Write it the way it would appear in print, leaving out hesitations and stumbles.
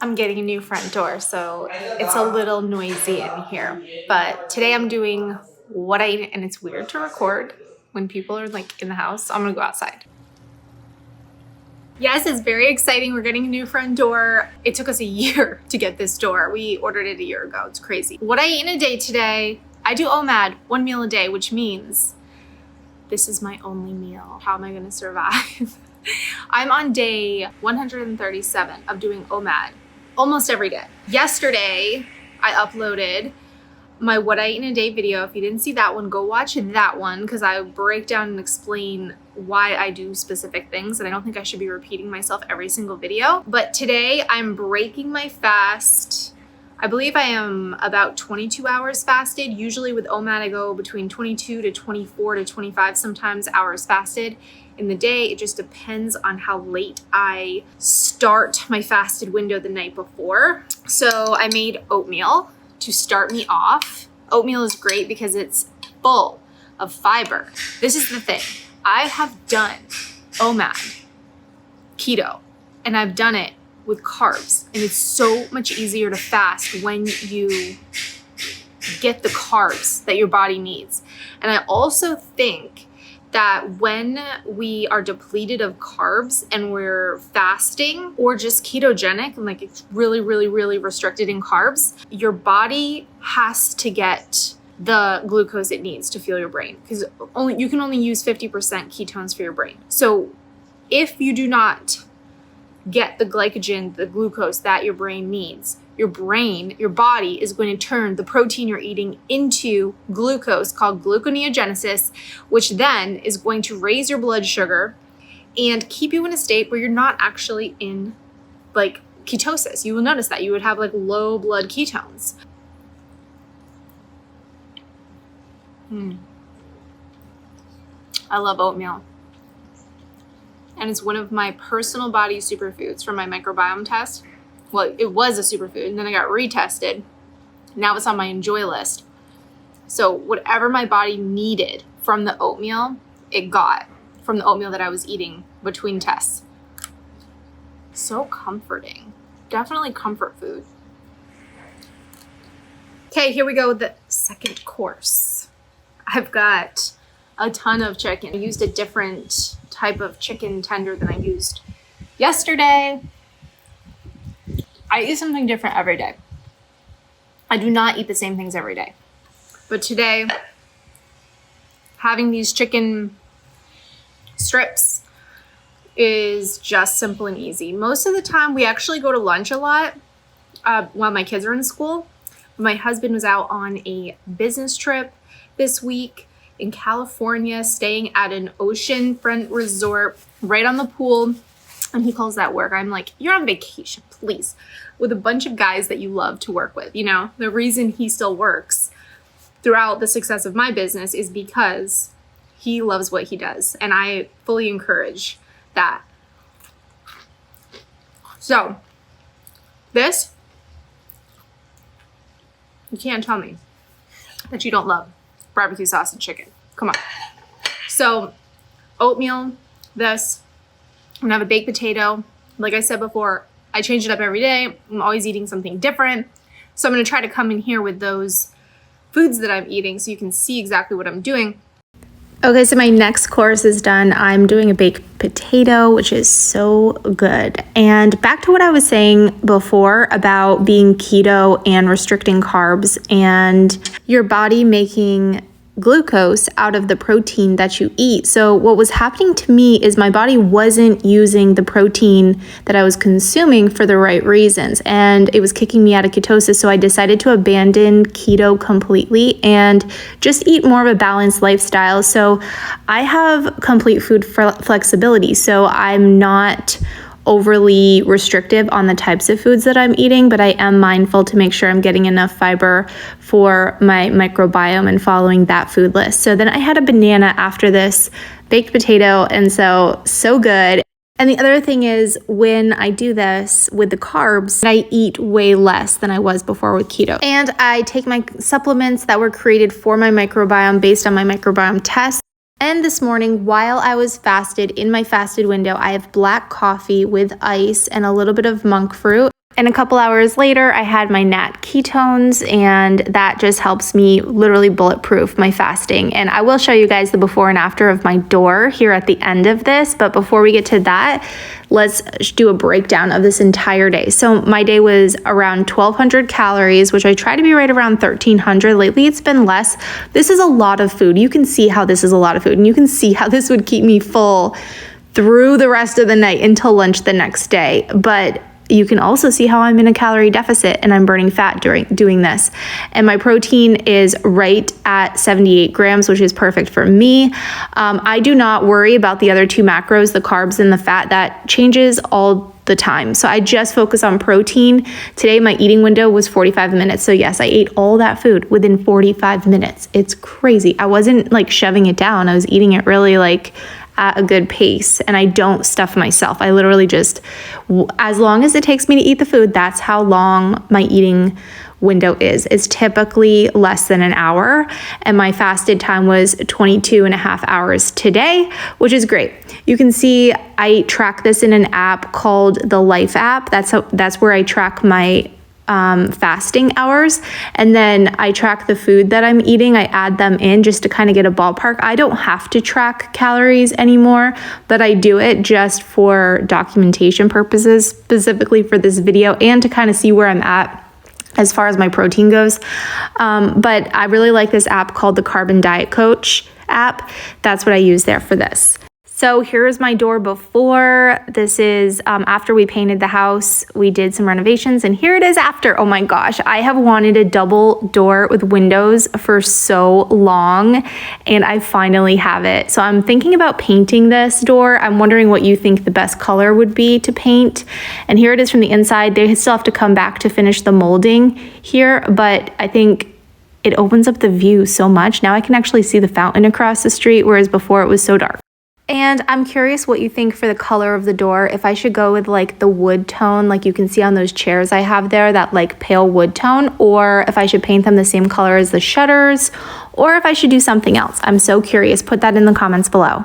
I'm getting a new front door, so it's a little noisy in here. But today I'm doing what I eat, and it's weird to record when people are like in the house. So I'm gonna go outside. Yes, it's very exciting. We're getting a new front door. It took us a year to get this door. We ordered it a year ago. It's crazy. What I eat in a day today, I do OMAD, 1 meal a day, which means this is my only meal. How am I gonna survive? I'm on day 137 of doing OMAD almost every day. Yesterday, I uploaded my what I eat in a day video. If you didn't see that one, go watch that one because I break down and explain why I do specific things, and I don't think I should be repeating myself every single video. But today I'm breaking my fast. I believe I am about 22 hours fasted. Usually with OMAD, I go between 22 to 24 to 25 sometimes hours fasted in the day. It just depends on how late I start my fasted window the night before. So I made oatmeal to start me off. Oatmeal is great because it's full of fiber. This is the thing. I have done OMAD, keto, and I've done it with carbs. And it's so much easier to fast when you get the carbs that your body needs. And I also think that when we are depleted of carbs and we're fasting or just ketogenic and like it's really, really, really restricted in carbs, your body has to get the glucose it needs to fuel your brain because you can only use 50% ketones for your brain. So if you do not get the glycogen, the glucose that your brain needs, your body is going to turn the protein you're eating into glucose called gluconeogenesis, which then is going to raise your blood sugar and keep you in a state where you're not actually in like ketosis. You will notice that you would have like low blood ketones. I love oatmeal. And it's one of my personal body superfoods from my microbiome test. Well, it was a superfood, and then I got retested. Now it's on my enjoy list. So whatever my body needed from the oatmeal, it got from the oatmeal that I was eating between tests. So comforting. Definitely comfort food. Okay, here we go with the second course. I've got a ton of chicken. I used a different type of chicken tender than I used yesterday. I eat something different every day. I do not eat the same things every day. But today, having these chicken strips is just simple and easy. Most of the time, we actually go to lunch a lot while my kids are in school. My husband was out on a business trip this week in California, staying at an oceanfront resort right on the pool. And he calls that work. I'm like, you're on vacation, please. With a bunch of guys that you love to work with. You know, the reason he still works throughout the success of my business is because he loves what he does. And I fully encourage that. So, this, you can't tell me that you don't love barbecue sauce and chicken. Come on. So, oatmeal, this. I'm gonna have a baked potato. Like I said before, I change it up every day. I'm always eating something different. So I'm gonna try to come in here with those foods that I'm eating so you can see exactly what I'm doing. Okay, so my next course is done. I'm doing a baked potato, which is so good. And back to what I was saying before about being keto and restricting carbs and your body making glucose out of the protein that you eat. So what was happening to me is my body wasn't using the protein that I was consuming for the right reasons, and it was kicking me out of ketosis. So I decided to abandon keto completely and just eat more of a balanced lifestyle. So I have complete food flexibility. So I'm not overly restrictive on the types of foods that I'm eating, but I am mindful to make sure I'm getting enough fiber for my microbiome and following that food list. So then I had a banana after this baked potato, and so good. And the other thing is when I do this with the carbs, I eat way less than I was before with keto. And I take my supplements that were created for my microbiome based on my microbiome test. And this morning, while I was fasted, in my fasted window, I have black coffee with ice and a little bit of monk fruit. And a couple hours later, I had my nat ketones, and that just helps me literally bulletproof my fasting. And I will show you guys the before and after of my door here at the end of this. But before we get to that, let's do a breakdown of this entire day. So my day was around 1,200 calories, which I try to be right around 1,300. Lately, it's been less. This is a lot of food. You can see how this is a lot of food, and you can see how this would keep me full through the rest of the night until lunch the next day. But you can also see how I'm in a calorie deficit and I'm burning fat during doing this. And my protein is right at 78 grams, which is perfect for me. I do not worry about the other two macros, the carbs and the fat. That changes all the time. So I just focus on protein. Today, my eating window was 45 minutes. So yes, I ate all that food within 45 minutes. It's crazy. I wasn't like shoving it down. I was eating it really like at a good pace, and I don't stuff myself. I literally just, as long as it takes me to eat the food, that's how long my eating window is. It's typically less than an hour, and my fasted time was 22 and a half hours today, which is great. You can see I track this in an app called the Life app. That's where I track my fasting hours, and then I track the food that I'm eating. I add them in just to kind of get a ballpark. I don't have to track calories anymore, but I do it just for documentation purposes, specifically for this video, and to kind of see where I'm at as far as my protein goes. But I really like this app called the Carbon Diet Coach app. That's what I use there for this. So here's my door before. This is after we painted the house. We did some renovations, and here it is after. Oh my gosh, I have wanted a double door with windows for so long, and I finally have it. So I'm thinking about painting this door. I'm wondering what you think the best color would be to paint. And here it is from the inside. They still have to come back to finish the molding here, but I think it opens up the view so much. Now I can actually see the fountain across the street, whereas before it was so dark. And I'm curious what you think for the color of the door. If I should go with like the wood tone, like you can see on those chairs I have there, that like pale wood tone, or if I should paint them the same color as the shutters, or if I should do something else. I'm so curious. Put that in the comments below.